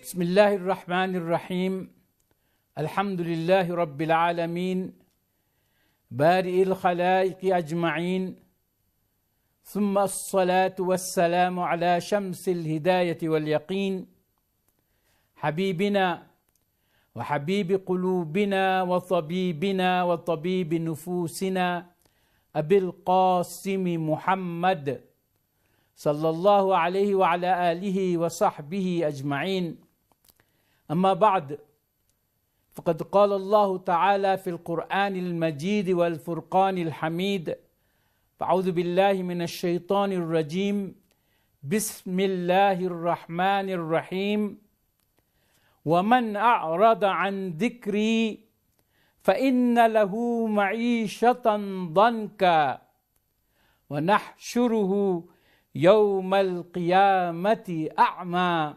بسم الله الرحمن الرحيم الحمد لله رب العالمين بارئ الخلائق أجمعين ثم الصلاة والسلام على شمس الهداية واليقين حبيبنا وحبيب قلوبنا وطبيبنا وطبيب نفوسنا أبي القاسم محمد صلى الله عليه وعلى آله وصحبه أجمعين. أما بعد، فقد قال الله تعالى في القرآن المجيد والفرقان الحميد: فأعوذ بالله من الشيطان الرجيم، بسم الله الرحمن الرحيم: ومن أعرض عن ذكري فإن له معيشة ضنكا ونحشره يوم القيامة أعمى.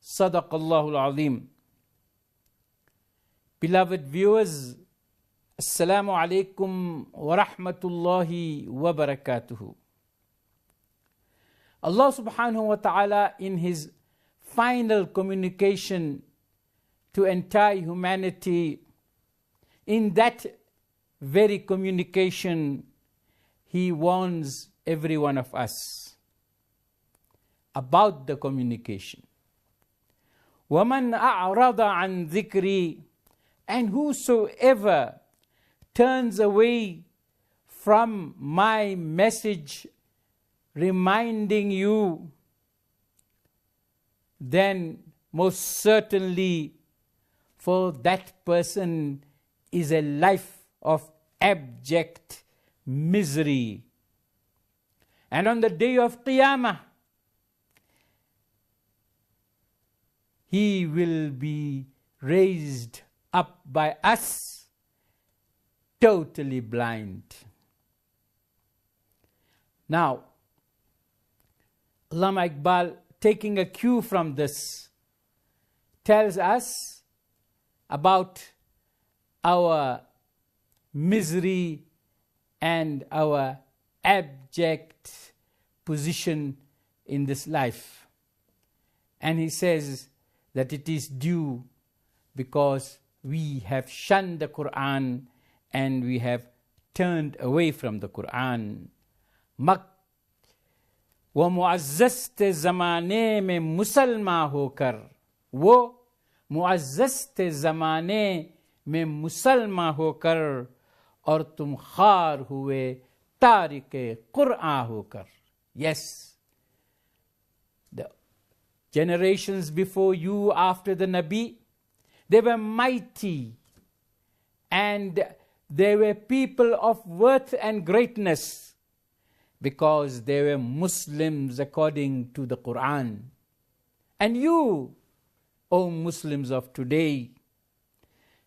صدق الله العظيم. Beloved viewers, Assalamu alaikum wa rahmatullahi wa barakatuhu. Allah subhanahu wa ta'ala, in His final communication to entire humanity, in that very communication, He warns every one of us about the communication. وَمَنْ أَعْرَضَ عَنْ ذِكْرِي, and whosoever turns away from my message reminding you, then most certainly for that person is a life of abject misery. And on the day of Qiyamah, he will be raised up by us totally blind. Now, Allama Iqbal, taking a cue from this, tells us about our misery and our abject position in this life. And he says that it is due because we have shunned the Quran and we have turned away from the Quran. वो मुअज़्ज़ज़ ते ज़माने में मुसलमान होकर, वो मुअज़्ज़ज़ ते ज़माने में मुसलमान होकर, और तुम खार हुए तारिके कुरआन होकर. Yes, the generations before you, after the Nabi, they were mighty and they were people of worth and greatness because they were Muslims according to the Quran. And you, O Muslims of today,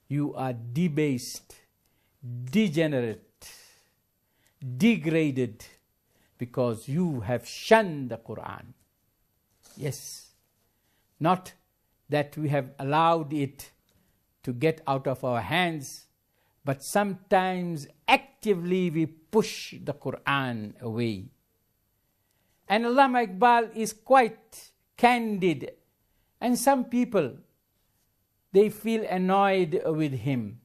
you are debased, degenerate, degraded because you have shunned the Quran. Yes, not that we have allowed it to get out of our hands, but sometimes actively we push the Quran away. And Allama Iqbal is quite candid, and some people, they feel annoyed with him.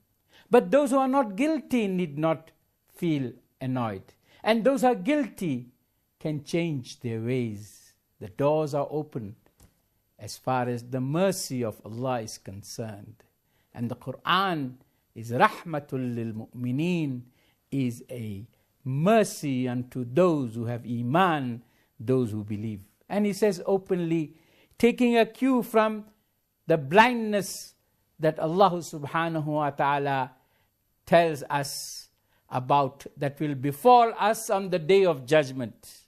But those who are not guilty need not feel annoyed. And those who are guilty can change their ways. The doors are open as far as the mercy of Allah is concerned. And the Quran is rahmatul lil mu'mineen, is a mercy unto those who have iman, those who believe. And he says openly, taking a cue from the blindness that Allah subhanahu wa ta'ala tells us about, that will befall us on the day of judgment.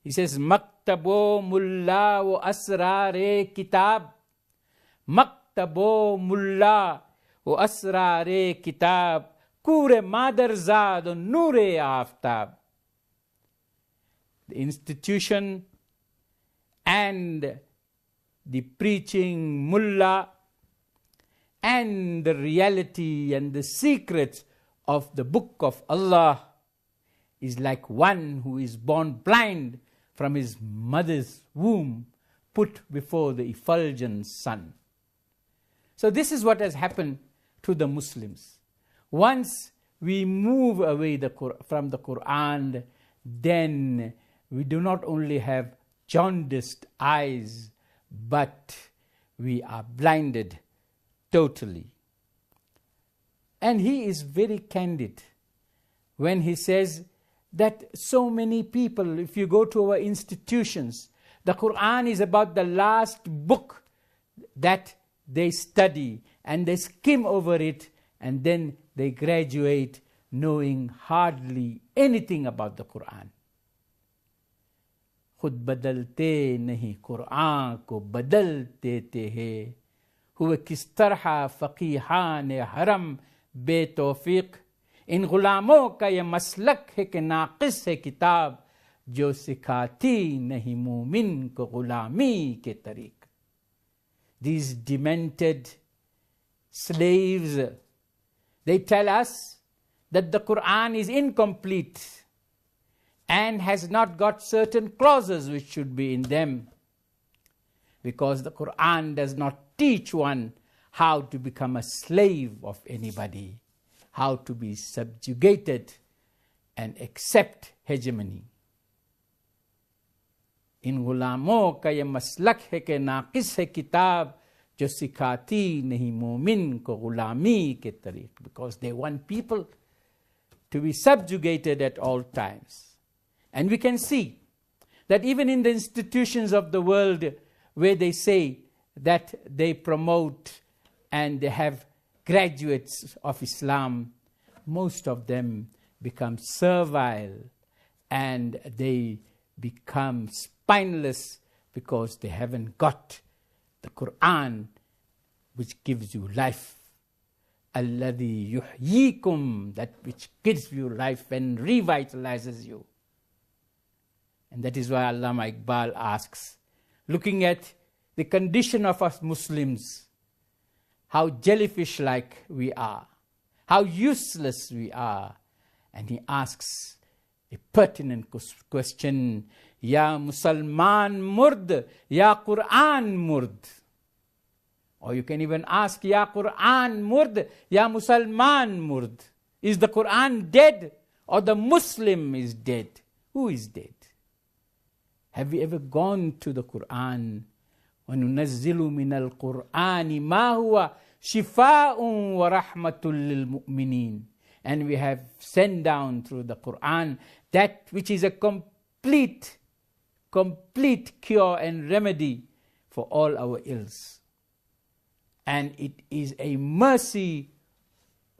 He says, Maktabo mulla wa asrare kitab. Maktabo mulla wa asrare kitab. Kure madarzad wa nure aftab. The institution and the preaching mullah and the reality and the secrets of the book of Allah is like one who is born blind from his mother's womb, put before the effulgent sun. So this is what has happened to the Muslims. Once we move away from the Quran, then we do not only have jaundiced eyes, but we are blinded totally. And he is very candid when he says that so many people, if you go to our institutions, the Quran is about the last book that they study, and they skim over it, and then they graduate knowing hardly anything about the Quran. खुद बदलते नहीं कुरान को बदल देते हैं, हुए किस तरह फ़क़ीहान हरम बेतौफ़ीक़, इन ग़ुलामों का ये मसलक है कि नाक़िस है किताब, जो सिखाती नहीं मोमिन को ग़ुलामी के तरीक़. These demented slaves, they tell us that the Quran is incomplete and has not got certain clauses which should be in them, because the Quran does not teach one how to become a slave of anybody, how to be subjugated and accept hegemony. इन गुलामों का ये मसलक है कि नाक़िस है किताब, जो सिखाती नहीं मोमिन को गुलामी के तरीक़. Because they want people to be subjugated at all times. And we can see that even in the institutions of the world where they say that they promote and they have graduates of Islam, most of them become servile and they become spineless because they haven't got the Quran, which gives you life. Alladhi yuhyikum, that which gives you life and revitalizes you. And that is why Allama Iqbal asks, looking at the condition of us Muslims, how jellyfish-like we are, how useless we are. And he asks a pertinent question, Ya Musalman Murd, Ya Quran Murd. Or you can even ask, Ya Quran Murd, Ya Musalman Murd. Is the Quran dead or the Muslim is dead? Who is dead? Have we ever gone to the Quran? وَنُنَزِّلُ مِنَ الْقُرْآنِ مَا هُوَ شِفَاءٌ وَرَحْمَةٌ لِلْمُؤْمِنِينَ. And we have sent down through the Quran that which is a complete cure and remedy for all our ills. And it is a mercy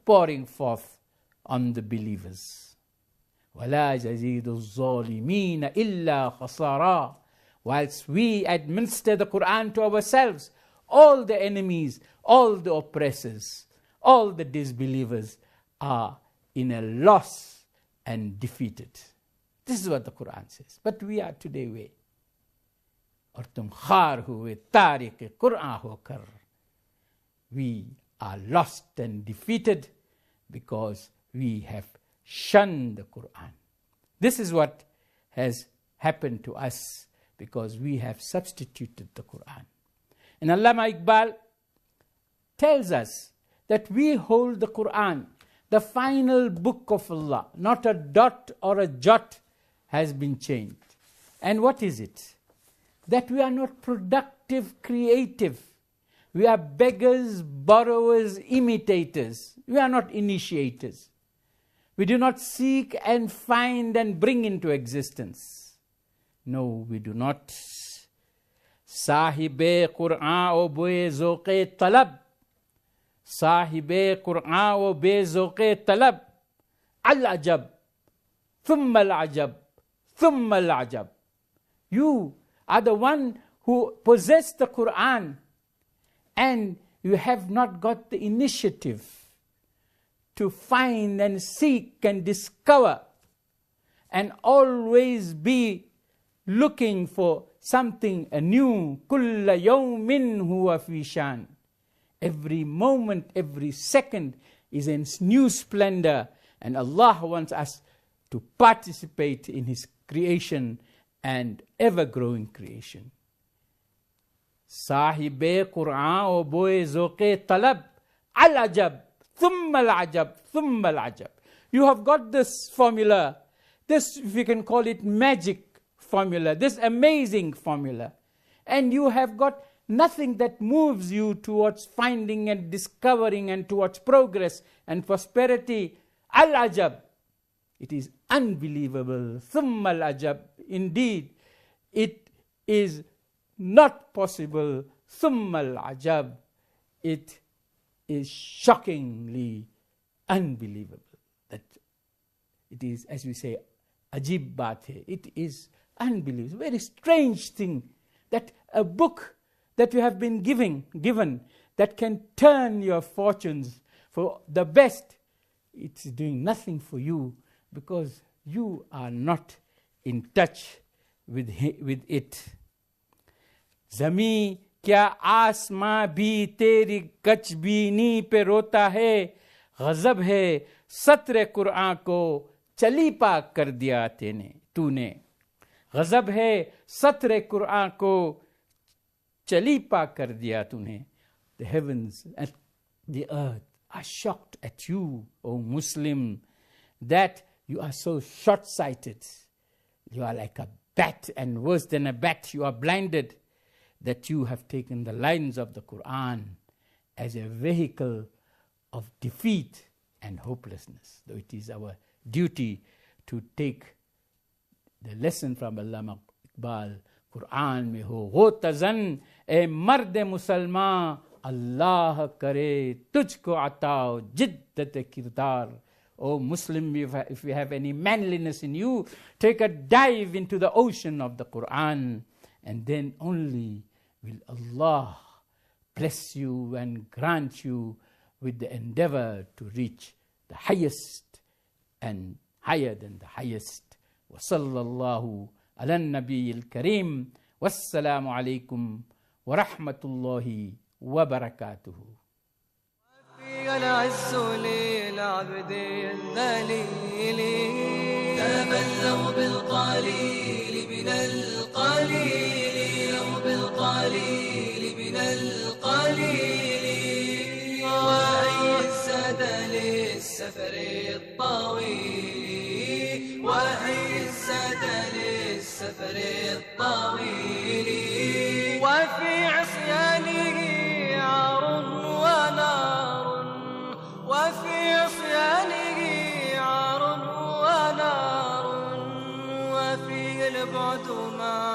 pouring forth on the believers. وَلَا يَزِيدُ الظَّالِمِينَ إِلَّا خَسَارًا. Whilst we administer the Quran to ourselves, all the enemies, all the oppressors, all the disbelievers are in a loss and defeated. This is what the Quran says. But we are today where? और तुम खार हुए तारिक कुरान होकर. We are lost and defeated because we have shunned the Quran. This is what has happened to us because we have substituted the Quran. And Allama Iqbal tells us that we hold the Quran, the final book of Allah. Not a dot or a jot has been changed. And what is it? That we are not productive, creative. We are beggars, borrowers, imitators. We are not initiators. We do not seek and find and bring into existence. No, we do not. Sahibe Qur'an o be zoqe talab. Sahibe Qur'an o be zoqe talab. Al-ajab. Thumma al-ajab. Thumma al-ajab. You are the one who possess the Quran, and you have not got the initiative to find and seek and discover and always be looking for something anew. Kulla yawmin huwa fi shan. Every moment, every second is in new splendor, and Allah wants us to participate in His creation and ever-growing creation. Sahib-e Qur'an o boy zoqe talab, al-ajab, thumma al-ajab, thumma al-ajab. You have got this formula, this, if you can call it magic formula, this amazing formula. And you have got nothing that moves you towards finding and discovering and towards progress and prosperity. Al-ajab. It is unbelievable. Thumma al-ajab. Indeed, it is not possible. Thumma al-ajab. It is shockingly unbelievable. That it is, as we say, ajib baat hai. It is unbelievable. Very strange thing that a book that you have been given that can turn your fortunes for the best, it's doing nothing for you because you are not in touch with it. Zami kya आसमां भी तेरी गचबीनी पे रोता है, गजब है सत्र कुरान को चलीपा कर दिया तूने. गजब है सत्र कुरान को चलीपा कर दिया तूने. The heavens and the earth are shocked at you, O Muslim, that you are so short-sighted. You are like a bat, and worse than a bat, you are blinded, that you have taken the lines of the Quran as a vehicle of defeat and hopelessness. Though it is our duty to take the lesson from Allama Iqbal, Quran mein ho tazan, e marde musalman, Allah kare tujhko atao jiddat kirdar. O Muslim, if you have any manliness in you, take a dive into the ocean of the Quran, and then only will Allah bless you and grant you with the endeavor to reach the highest and higher than the highest. Wa sallallahu ala nabiyil kareem. Wassalamu alaikum wa rahmatullahi wa barakatuhu. العز للعبد الذليل تبلغ بالقليل من القليل من القليل وهي السد للسفر الطويل وفي عصيانه عار ونار وفي عصيانه عار ونار وفيه البعد مع